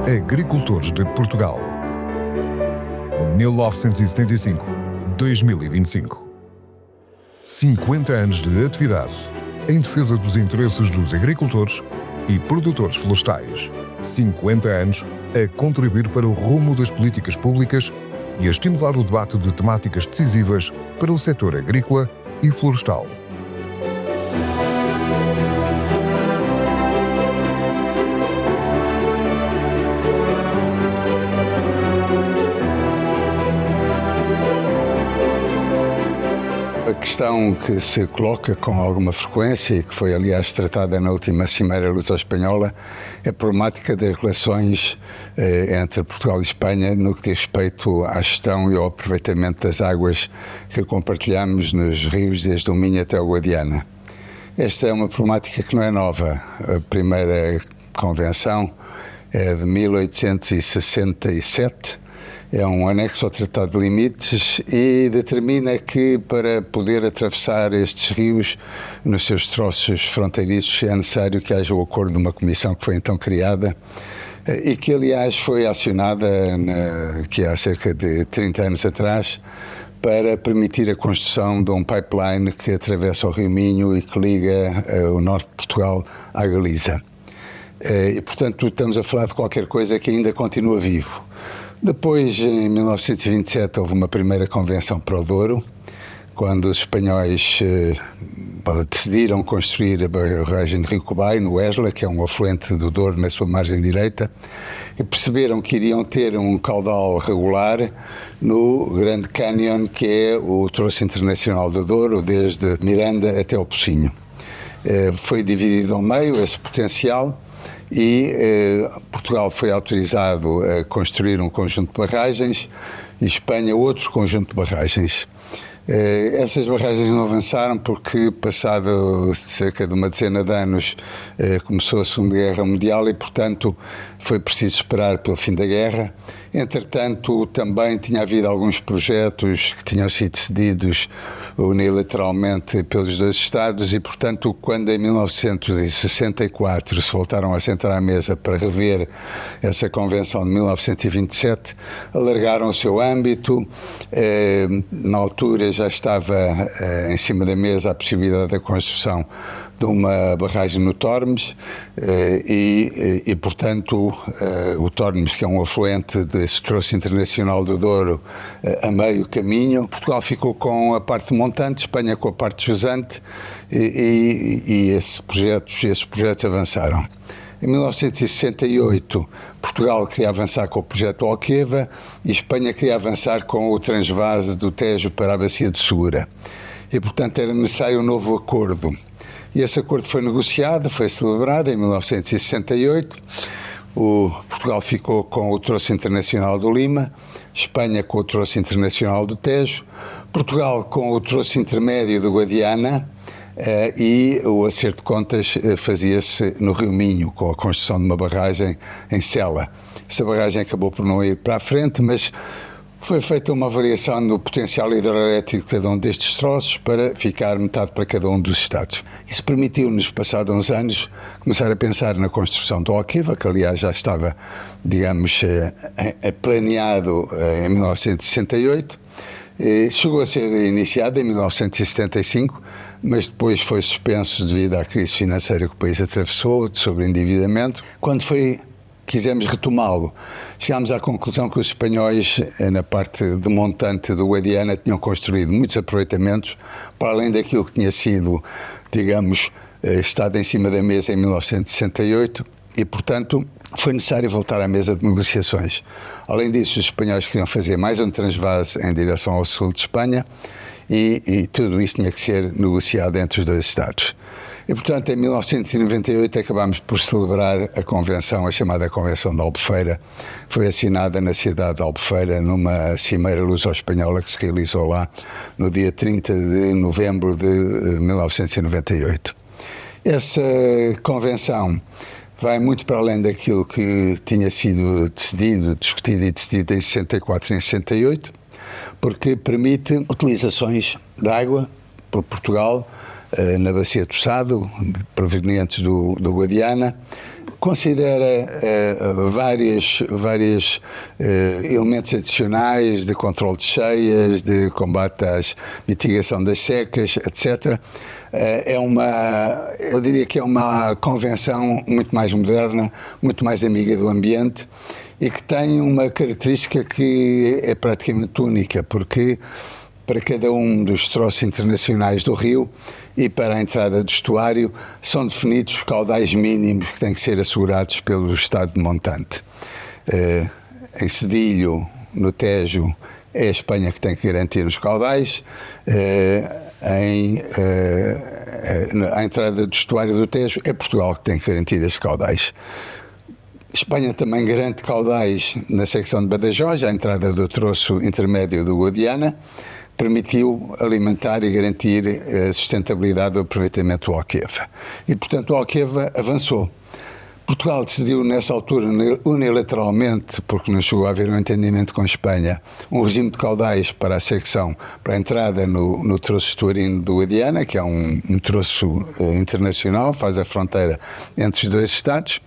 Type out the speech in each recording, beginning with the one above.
Agricultores de Portugal, 1975-2025. 50 anos de atividade em defesa dos interesses dos agricultores e produtores florestais. 50 anos a contribuir para o rumo das políticas públicas e a estimular o debate de temáticas decisivas para o setor agrícola e florestal. A questão que se coloca com alguma frequência e que foi, aliás, tratada na última Cimeira Luso-Espanhola é a problemática das relações entre Portugal e Espanha no que diz respeito à gestão e ao aproveitamento das águas que compartilhamos nos rios desde o Minho até o Guadiana. Esta é uma problemática que não é nova. A primeira convenção é de 1867, é um anexo ao Tratado de Limites e determina que para poder atravessar estes rios nos seus troços fronteiriços é necessário que haja o acordo de uma comissão que foi então criada e que, aliás, foi acionada que há cerca de 30 anos atrás para permitir a construção de um pipeline que atravessa o Rio Minho e que liga o norte de Portugal à Galiza. E, portanto, estamos a falar de qualquer coisa que ainda continua vivo. Depois, em 1927, houve uma primeira convenção para o Douro, quando os espanhóis decidiram construir a barragem de Rio Cobai, no Esla, que é um afluente do Douro na sua margem direita, e perceberam que iriam ter um caudal regular no Grande Canyon, que é o troço internacional do Douro, desde Miranda até o Pocinho. Foi dividido ao meio esse potencial, e Portugal foi autorizado a construir um conjunto de barragens e Espanha outro conjunto de barragens. Essas barragens não avançaram porque, passado cerca de uma dezena de anos, começou a Segunda Guerra Mundial e, portanto, foi preciso esperar pelo fim da guerra. Entretanto, também tinha havido alguns projetos que tinham sido cedidos unilateralmente pelos dois Estados e, portanto, quando em 1964 se voltaram a sentar à mesa para rever essa convenção de 1927, alargaram o seu âmbito. Na altura já estava em cima da mesa a possibilidade da construção de uma barragem no Tormes e portanto, o Tormes, que é um afluente desse troço internacional do Douro, a meio caminho. Portugal ficou com a parte montante, Espanha com a parte jusante e esses projetos avançaram. Em 1968, Portugal queria avançar com o projeto Alqueva e Espanha queria avançar com o transvase do Tejo para a Bacia de Segura. E, portanto, era necessário um novo acordo. E esse acordo foi negociado, foi celebrado em 1968. Portugal ficou com o troço internacional do Lima, Espanha com o troço internacional do Tejo, Portugal com o troço intermédio do Guadiana e o acerto de contas fazia-se no Rio Minho, com a construção de uma barragem em Sela. Essa barragem acabou por não ir para a frente, mas foi feita uma variação no potencial hidroelétrico de cada um destes troços para ficar metade para cada um dos Estados. Isso permitiu-nos, passados uns anos, começar a pensar na construção do Alqueva, que aliás já estava, digamos, planeado em 1968. Chegou a ser iniciado em 1975, mas depois foi suspenso devido à crise financeira que o país atravessou, de sobreendividamento. Quando quisemos retomá-lo, chegámos à conclusão que os espanhóis, na parte de montante do Guadiana, tinham construído muitos aproveitamentos, para além daquilo que tinha sido, digamos, estado em cima da mesa em 1968, e, portanto, foi necessário voltar à mesa de negociações. Além disso, os espanhóis queriam fazer mais um transvase em direção ao sul de Espanha, e tudo isso tinha que ser negociado entre os dois Estados. E, portanto, em 1998 acabámos por celebrar a convenção, a chamada Convenção de Albufeira, que foi assinada na cidade de Albufeira numa cimeira luso-espanhola que se realizou lá no dia 30 de novembro de 1998. Essa convenção vai muito para além daquilo que tinha sido discutido e decidido em 64 e em 68, porque permite utilizações de água por Portugal na Bacia do Sado, provenientes do Guadiana, considera vários elementos adicionais de controle de cheias, de combate à mitigação das secas, etc. Eu diria que é uma convenção muito mais moderna, muito mais amiga do ambiente e que tem uma característica que é praticamente única, porque para cada um dos troços internacionais do rio e para a entrada do estuário são definidos os caudais mínimos que têm que ser assegurados pelo Estado de montante. Em Cedilho, no Tejo, é a Espanha que tem que garantir os caudais. À entrada do estuário do Tejo, é Portugal que tem que garantir esses caudais. Espanha também garante caudais na secção de Badajoz, à entrada do troço intermédio do Guadiana, permitiu alimentar e garantir a sustentabilidade do aproveitamento do Alqueva. E, portanto, o Alqueva avançou. Portugal decidiu, nessa altura, unilateralmente, porque não chegou a haver um entendimento com a Espanha, um regime de caudais para a secção, para a entrada no troço estuarino do Guadiana, que é um troço internacional, faz a fronteira entre os dois Estados,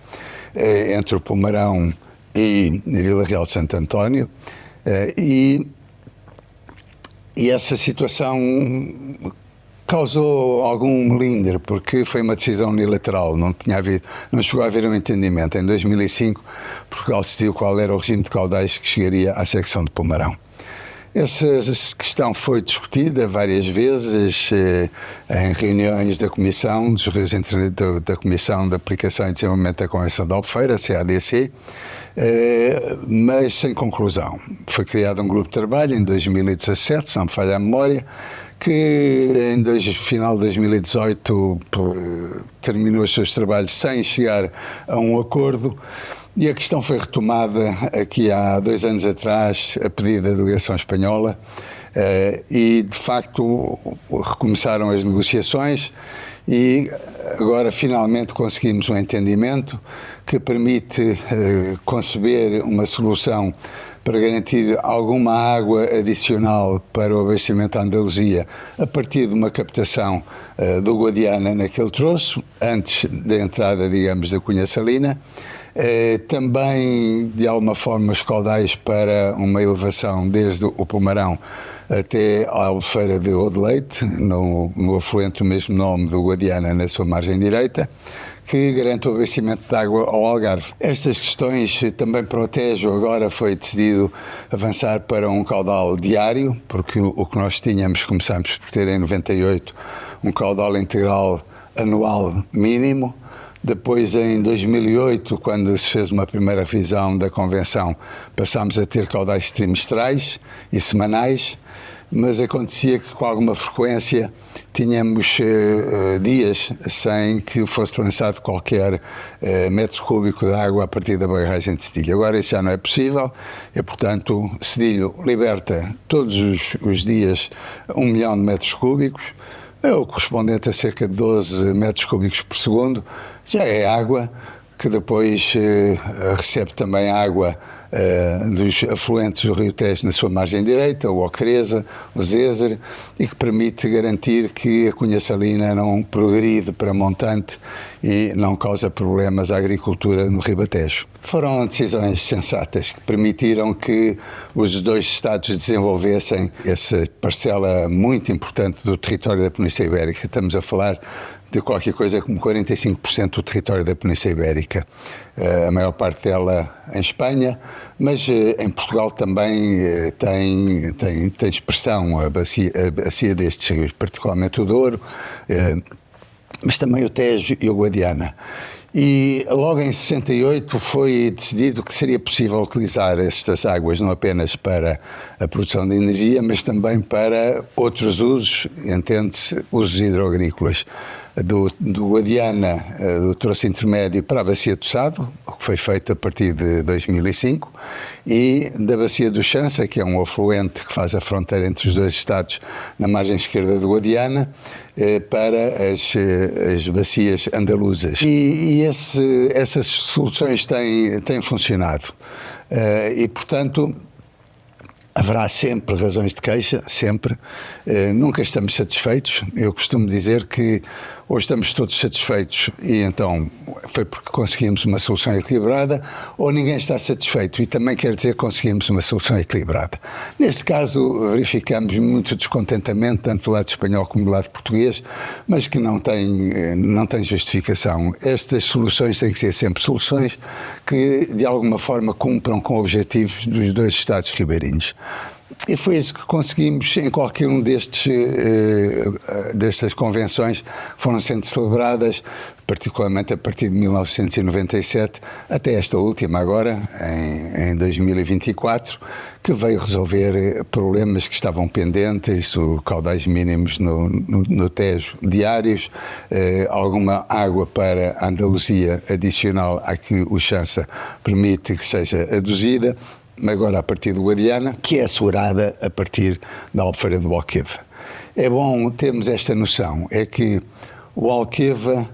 entre o Pomarão e a Vila Real de Santo António, e essa situação causou algum melindre, porque foi uma decisão unilateral, não chegou a haver um entendimento. Em 2005, Portugal decidiu qual era o regime de caudais que chegaria à secção de Pomarão. Essa questão foi discutida várias vezes em reuniões da Comissão, da Comissão de Aplicação e Desenvolvimento da Convenção de Albufeira, CADC, mas sem conclusão. Foi criado um grupo de trabalho em 2017, se não me falha a memória, que em final de 2018 terminou os seus trabalhos sem chegar a um acordo. E a questão foi retomada aqui há 2 anos atrás, a pedido da delegação espanhola, e de facto recomeçaram as negociações e agora finalmente conseguimos um entendimento que permite conceber uma solução para garantir alguma água adicional para o abastecimento da Andaluzia a partir de uma captação do Guadiana naquele troço, antes da entrada, digamos, da Cunha Salina. Também, de alguma forma, os caudais para uma elevação desde o Pomarão até a Albufeira de Odeleite, no afluente do mesmo nome do Guadiana, na sua margem direita, que garante o abastecimento de água ao Algarve. Estas questões também para o Tejo, agora foi decidido avançar para um caudal diário, porque o que nós tínhamos, começámos por ter em 98, um caudal integral anual mínimo. Depois, em 2008, quando se fez uma primeira revisão da Convenção, passámos a ter caudais trimestrais e semanais, mas acontecia que, com alguma frequência, tínhamos dias sem que fosse lançado qualquer metro cúbico de água a partir da barragem de Cedilho. Agora isso já não é possível e, portanto, Cedilho liberta todos os dias 1 milhão de metros cúbicos, é o correspondente a cerca de 12 metros cúbicos por segundo. Já é água que depois recebe também água dos afluentes do Rio Tejo na sua margem direita, o Ocreza, o Zézer, e que permite garantir que a Cunha Salina não progride para montante e não causa problemas à agricultura no Ribatejo. Foram decisões sensatas que permitiram que os dois Estados desenvolvessem essa parcela muito importante do território da Península Ibérica. Estamos a falar de qualquer coisa como 45% do território da Península Ibérica. A maior parte dela em Espanha, mas em Portugal também tem expressão a bacia destes rios, particularmente o Douro, mas também o Tejo e o Guadiana. E logo em 68 foi decidido que seria possível utilizar estas águas não apenas para a produção de energia, mas também para outros usos, entende-se, usos hidroagrícolas. Do Guadiana, do troço intermédio para a Bacia do Sado, o que foi feito a partir de 2005, e da Bacia do Chança, que é um afluente que faz a fronteira entre os dois Estados na margem esquerda do Guadiana, para as bacias andaluzas. E essas soluções têm funcionado. E, portanto, Haverá sempre razões de queixa, sempre. Nunca estamos satisfeitos. Eu costumo dizer que ou estamos todos satisfeitos e então foi porque conseguimos uma solução equilibrada, ou ninguém está satisfeito e também quer dizer que conseguimos uma solução equilibrada. Neste caso, verificamos muito descontentamento, tanto do lado espanhol como do lado português, mas que não tem justificação. Estas soluções têm que ser sempre soluções que, de alguma forma, cumpram com objetivos dos dois Estados ribeirinhos. E foi isso que conseguimos em qualquer um destas convenções que foram sendo celebradas, particularmente a partir de 1997, até esta última agora, em 2024, que veio resolver problemas que estavam pendentes, caudais mínimos no Tejo diários, alguma água para a Andaluzia adicional à que o Chança permite que seja aduzida, agora a partir do Guadiana, que é assegurada a partir da Albufeira do Alqueva. É bom termos esta noção, é que o Alqueva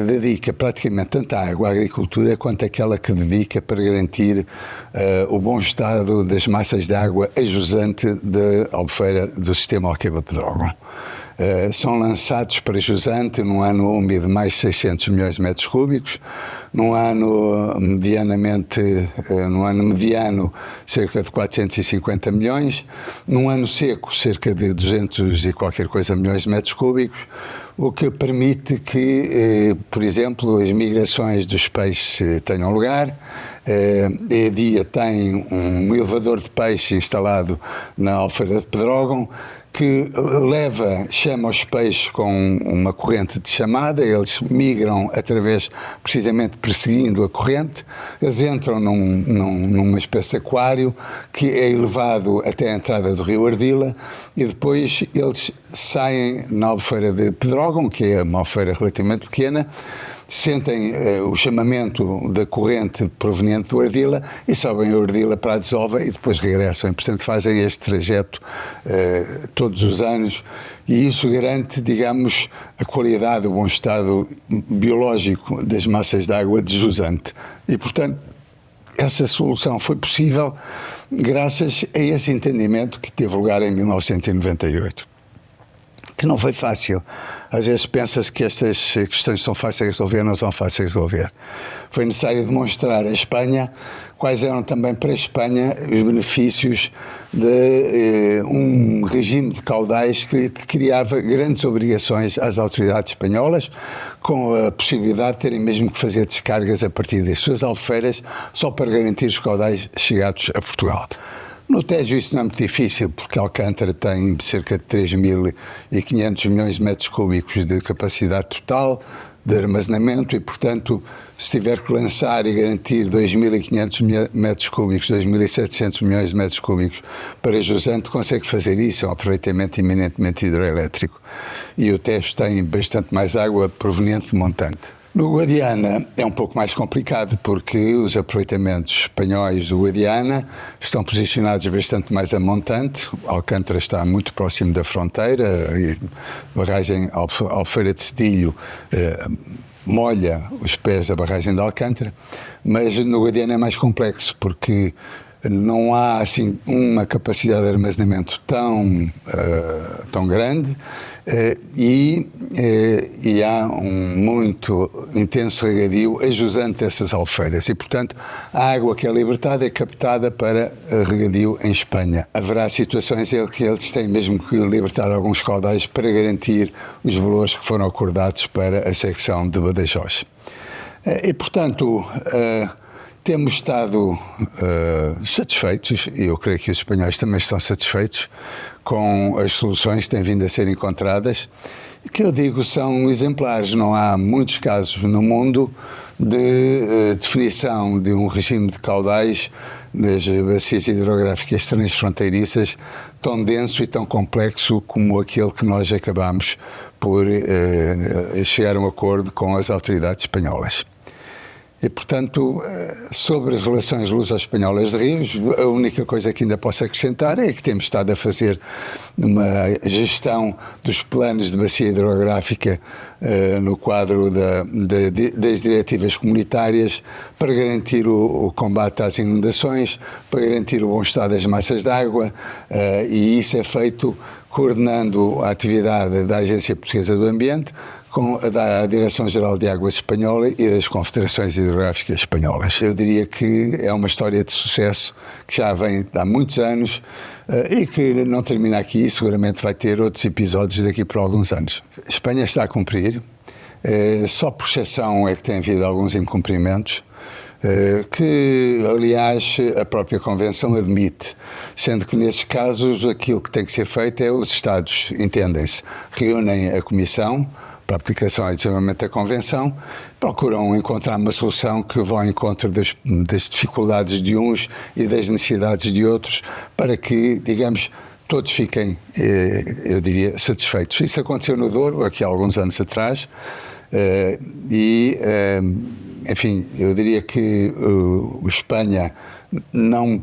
dedica praticamente tanta água à agricultura quanto aquela que dedica para garantir o bom estado das massas de água a jusante da Albufeira do sistema Alqueva-Pedrógão. São lançados para jusante num ano úmido mais 600 milhões de metros cúbicos, num ano mediano cerca de 450 milhões, num ano seco cerca de 200 e qualquer coisa milhões de metros cúbicos, o que permite que, por exemplo, as migrações dos peixes tenham lugar. A EDIA tem um elevador de peixe instalado na Albufeira de Pedrógão, que chama os peixes com uma corrente de chamada, eles migram precisamente perseguindo a corrente, eles entram numa espécie de aquário que é elevado até a entrada do rio Ardila e depois eles saem na Albufeira de Pedrógão, que é uma albufeira relativamente pequena, sentem o chamamento da corrente proveniente do Ardila e sobem a Ardila para a desova e depois regressam. E, portanto, fazem este trajeto todos os anos e isso garante, digamos, a qualidade, o bom estado biológico das massas de água de jusante. E, portanto, essa solução foi possível graças a esse entendimento que teve lugar em 1998. Que não foi fácil. Às vezes pensa-se que estas questões são fáceis de resolver, não são fáceis de resolver. Foi necessário demonstrar à Espanha quais eram também para a Espanha os benefícios de um regime de caudais que criava grandes obrigações às autoridades espanholas, com a possibilidade de terem mesmo que fazer descargas a partir das suas albufeiras só para garantir os caudais chegados a Portugal. No Tejo isso não é muito difícil, porque Alcântara tem cerca de 3.500 milhões de metros cúbicos de capacidade total de armazenamento e, portanto, se tiver que lançar e garantir 2.500 metros cúbicos, 2.700 milhões de metros cúbicos para jusante, consegue fazer isso, é um aproveitamento eminentemente hidroelétrico. E o Tejo tem bastante mais água proveniente de montante. No Guadiana é um pouco mais complicado porque os aproveitamentos espanhóis do Guadiana estão posicionados bastante mais a montante. Alcântara está muito próximo da fronteira e a barragem Albufeira de Cedilho molha os pés da barragem de Alcântara, mas no Guadiana é mais complexo porque não há assim uma capacidade de armazenamento tão grande e há um muito intenso regadio a jusante dessas albufeiras e, portanto, a água que é libertada é captada para regadio em Espanha. Haverá situações em que eles têm mesmo que libertar alguns caudais para garantir os valores que foram acordados para a secção de Badajoz. E, portanto, temos estado satisfeitos, e eu creio que os espanhóis também estão satisfeitos, com as soluções que têm vindo a ser encontradas, que eu digo são exemplares. Não há muitos casos no mundo de definição de um regime de caudais das bacias hidrográficas transfronteiriças tão denso e tão complexo como aquele que nós acabamos por chegar a um acordo com as autoridades espanholas. E, portanto, sobre as relações luso-espanholas de rios, a única coisa que ainda posso acrescentar é que temos estado a fazer uma gestão dos planos de bacia hidrográfica no quadro das diretivas comunitárias para garantir o combate às inundações, para garantir o bom estado das massas de água, e isso é feito coordenando a atividade da Agência Portuguesa do Ambiente com a Direção-Geral de Águas Espanhola e das Confederações Hidrográficas Espanholas. Eu diria que é uma história de sucesso que já vem há muitos anos e que não termina aqui, seguramente vai ter outros episódios daqui por alguns anos. A Espanha está a cumprir, só por exceção é que tem havido alguns incumprimentos, que, aliás, a própria Convenção admite, sendo que, nesses casos, aquilo que tem que ser feito é os Estados, entendem-se, reúnem a Comissão para a aplicação e desenvolvimento da Convenção, procuram encontrar uma solução que vá ao encontro das dificuldades de uns e das necessidades de outros, para que, digamos, todos fiquem, eu diria, satisfeitos. Isso aconteceu no Douro, aqui há alguns anos atrás, enfim, eu diria que a Espanha não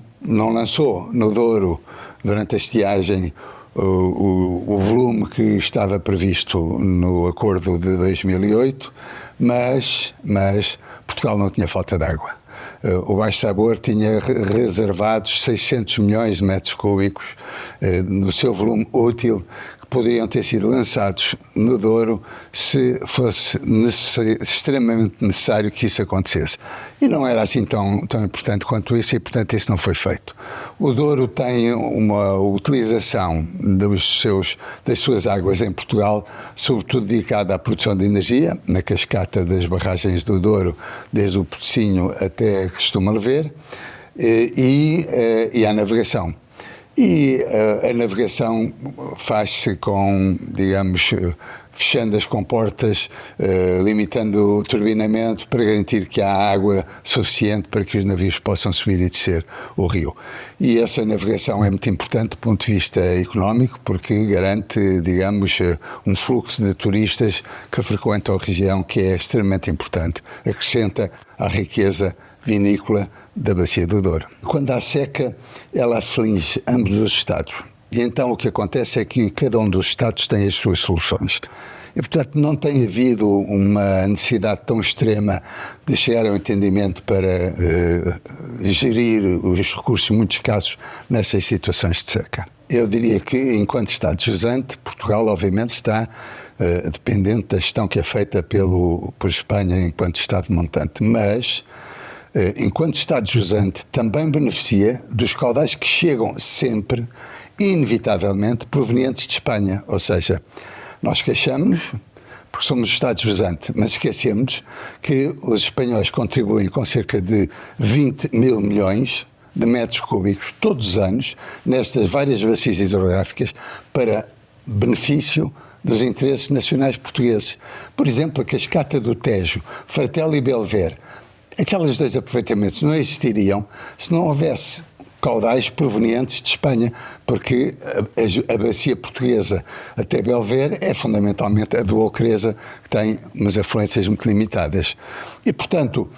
lançou no Douro, durante a estiagem, o volume que estava previsto no acordo de 2008, mas Portugal não tinha falta de água. O Baixo Sabor tinha reservados 600 milhões de metros cúbicos no seu volume útil, que poderiam ter sido lançados no Douro se fosse extremamente necessário que isso acontecesse. E não era assim tão importante quanto isso, e portanto isso não foi feito. O Douro tem uma utilização das suas águas em Portugal, sobretudo dedicada à produção de energia, na cascata das barragens do Douro, desde o Pocinho até Costuma-Lever, e à navegação. E a navegação faz-se com, digamos, fechando as comportas, limitando o turbinamento para garantir que há água suficiente para que os navios possam subir e descer o rio. E essa navegação é muito importante do ponto de vista económico, porque garante, digamos, um fluxo de turistas que frequentam a região, que é extremamente importante. Acrescenta à riqueza vinícola da Bacia do Douro. Quando há seca, ela aflige ambos os Estados. E então o que acontece é que cada um dos Estados tem as suas soluções. E, portanto, não tem havido uma necessidade tão extrema de chegar ao entendimento para gerir os recursos muito escassos nessas situações de seca. Eu diria que, enquanto Estado jusante, Portugal, obviamente, está dependente da gestão que é feita por Espanha enquanto Estado montante, mas enquanto Estado jusante, também beneficia dos caudais que chegam sempre, inevitavelmente, provenientes de Espanha. Ou seja, nós queixamos-nos porque somos Estado jusante, mas esquecemos que os espanhóis contribuem com cerca de 20 mil milhões de metros cúbicos todos os anos nestas várias bacias hidrográficas para benefício dos interesses nacionais portugueses. Por exemplo, a cascata do Tejo, Fartel e Belver. Aqueles dois aproveitamentos não existiriam se não houvesse caudais provenientes de Espanha, porque a bacia portuguesa até Belver é fundamentalmente a do Ocreza, que tem umas afluências muito limitadas. E, portanto,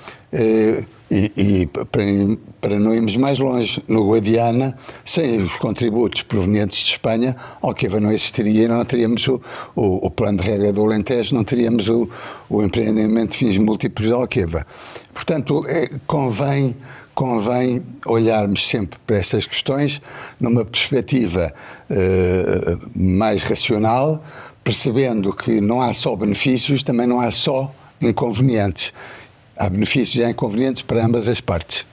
para não irmos mais longe, no Guadiana, sem os contributos provenientes de Espanha, Alqueva não existiria e não teríamos o plano de rega do Alentejo, não teríamos o empreendimento de fins múltiplos de Alqueva. Portanto, convém olharmos sempre para estas questões numa perspectiva mais racional, percebendo que não há só benefícios, também não há só inconvenientes. Há benefícios e há inconvenientes para ambas as partes.